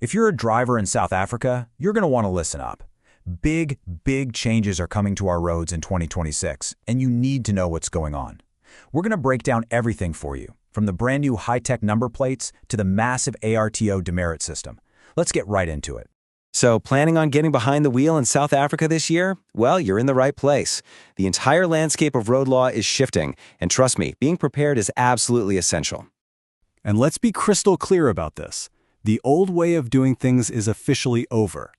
If you're a driver in South Africa, you're going to want to listen up. Big changes are coming to our roads in 2026, and you need to know what's going on. We're going to break down everything for you, from the brand new high-tech number plates to the massive AARTO Demerit system. Let's get right into it. So, planning on getting behind the wheel in South Africa this year? Well, you're in the right place. The entire landscape of road law is shifting, and trust me, being prepared is absolutely essential. And let's be crystal clear about this. The old way of doing things is officially over.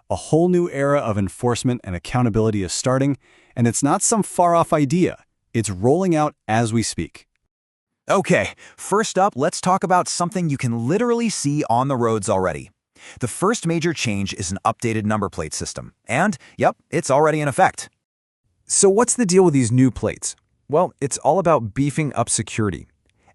A whole new era of enforcement and accountability is starting, and it's not some far-off idea. It's rolling out as we speak. Okay, first up, let's talk about something you can literally see on the roads already. The first major change is an updated number plate system. And, yep, it's already in effect. So what's the deal with these new plates? Well, it's all about beefing up security.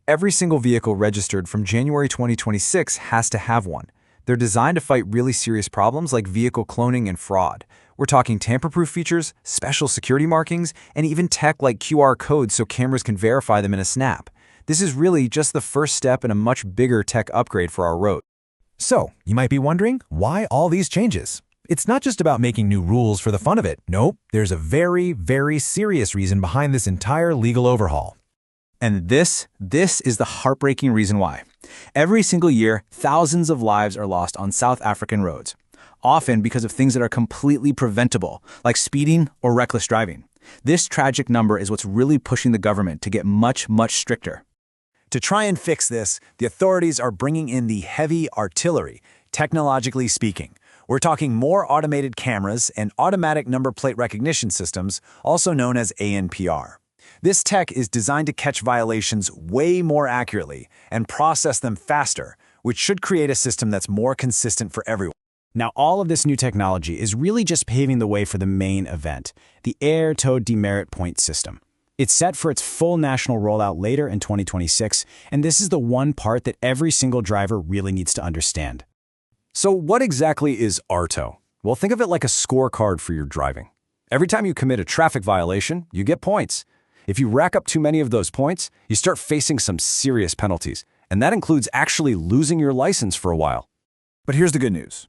Every single vehicle registered from January 2026 has to have one. They're designed to fight really serious problems like vehicle cloning and fraud. We're talking tamper-proof features, special security markings, and even tech like QR codes so cameras can verify them in a snap. This is really just the first step in a much bigger tech upgrade for our road. So, you might be wondering, why all these changes? It's not just about making new rules for the fun of it. Nope, there's a very serious reason behind this entire legal overhaul. And this is the heartbreaking reason why. Every single year, thousands of lives are lost on South African roads, often because of things that are completely preventable, like speeding or reckless driving. This tragic number is what's really pushing the government to get much stricter. To try and fix this, the authorities are bringing in the heavy artillery, technologically speaking. We're talking more automated cameras and automatic number plate recognition systems, also known as ANPR. This tech is designed to catch violations way more accurately and process them faster, which should create a system that's more consistent for everyone. Now, all of this new technology is really just paving the way for the main event, the AARTO Demerit point system. It's set for its full national rollout later in 2026, and this is the one part that every single driver really needs to understand. So what exactly is AARTO? Well, think of it like a scorecard for your driving. Every time you commit a traffic violation, you get points. If you rack up too many of those points, you start facing some serious penalties, and that includes actually losing your license for a while. But here's the good news.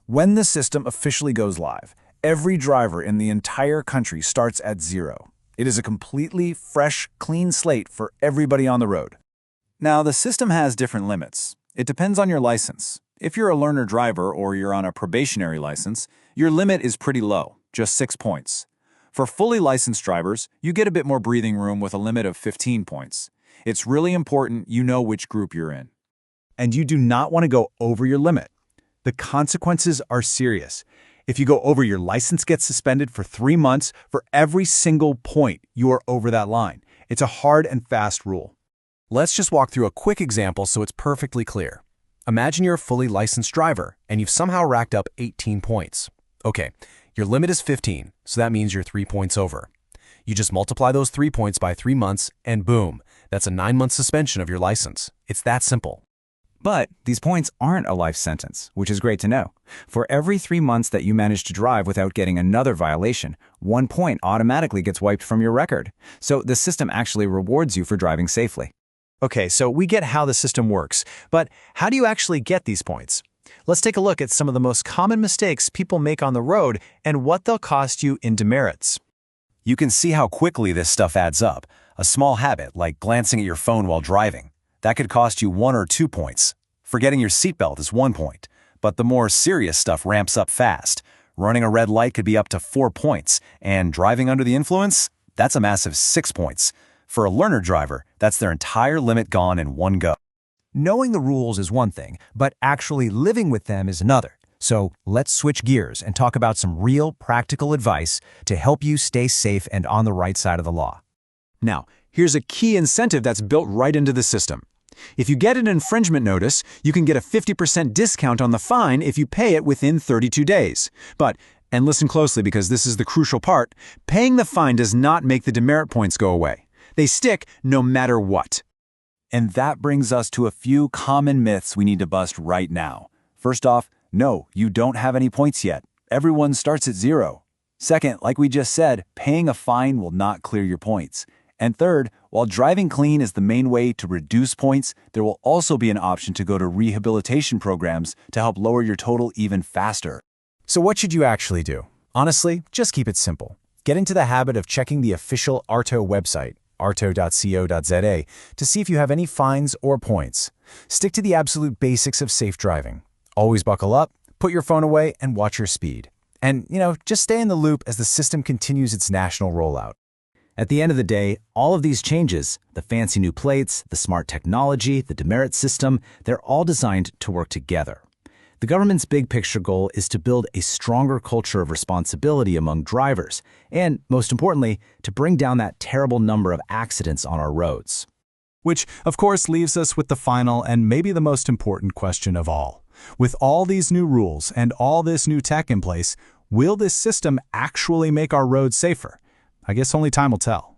When the system officially goes live, every driver in the entire country starts at zero. It is a completely fresh, clean slate for everybody on the road. Now, the system has different limits. It depends on your license. If you're a learner driver or you're on a probationary license, your limit is pretty low, just 6 points. For fully licensed drivers, you get a bit more breathing room with a limit of 15 points. It's really important you know which group you're in. And you do not want to go over your limit. The consequences are serious. If you go over, your license gets suspended for 3 months for every single point you are over that line. It's a hard and fast rule. Let's just walk through a quick example so it's perfectly clear. Imagine you're a fully licensed driver, and you've somehow racked up 18 points. Okay, your limit is 15, so that means you're 3 points over. You just multiply those 3 points by 3 months, and boom, that's a 9-month suspension of your license. It's that simple. But these points aren't a life sentence, which is great to know. For every 3 months that you manage to drive without getting another violation, 1 point automatically gets wiped from your record. So the system actually rewards you for driving safely. Okay, so we get how the system works, but how do you actually get these points? Let's take a look at some of the most common mistakes people make on the road and what they'll cost you in demerits. You can see how quickly this stuff adds up. A small habit, like glancing at your phone while driving, that could cost you 1 or 2 points. Forgetting your seatbelt is 1 point, but the more serious stuff ramps up fast. Running a red light could be up to 4 points, and driving under the influence, that's a massive 6 points. For a learner driver, that's their entire limit gone in one go. Knowing the rules is one thing, but actually living with them is another. So let's switch gears and talk about some real practical advice to help you stay safe and on the right side of the law. Now, here's a key incentive that's built right into the system. If you get an infringement notice, you can get a 50% discount on the fine if you pay it within 32 days. But, and listen closely because this is the crucial part, paying the fine does not make the demerit points go away. They stick no matter what. And that brings us to a few common myths we need to bust right now. First off, no, you don't have any points yet. Everyone starts at zero. Second, like we just said, paying a fine will not clear your points. And third, while driving clean is the main way to reduce points, there will also be an option to go to rehabilitation programs to help lower your total even faster. So what should you actually do? Honestly, just keep it simple. Get into the habit of checking the official AARTO website, arto.co.za, to see if you have any fines or points. Stick to the absolute basics of safe driving. Always buckle up, put your phone away, and watch your speed. And, just stay in the loop as the system continues its national rollout. At the end of the day, all of these changes, the fancy new plates, the smart technology, the Demerit system, they're all designed to work together. The government's big picture goal is to build a stronger culture of responsibility among drivers, and, most importantly, to bring down that terrible number of accidents on our roads. Which, of course, leaves us with the final and maybe the most important question of all. With all these new rules and all this new tech in place, will this system actually make our roads safer? I guess only time will tell.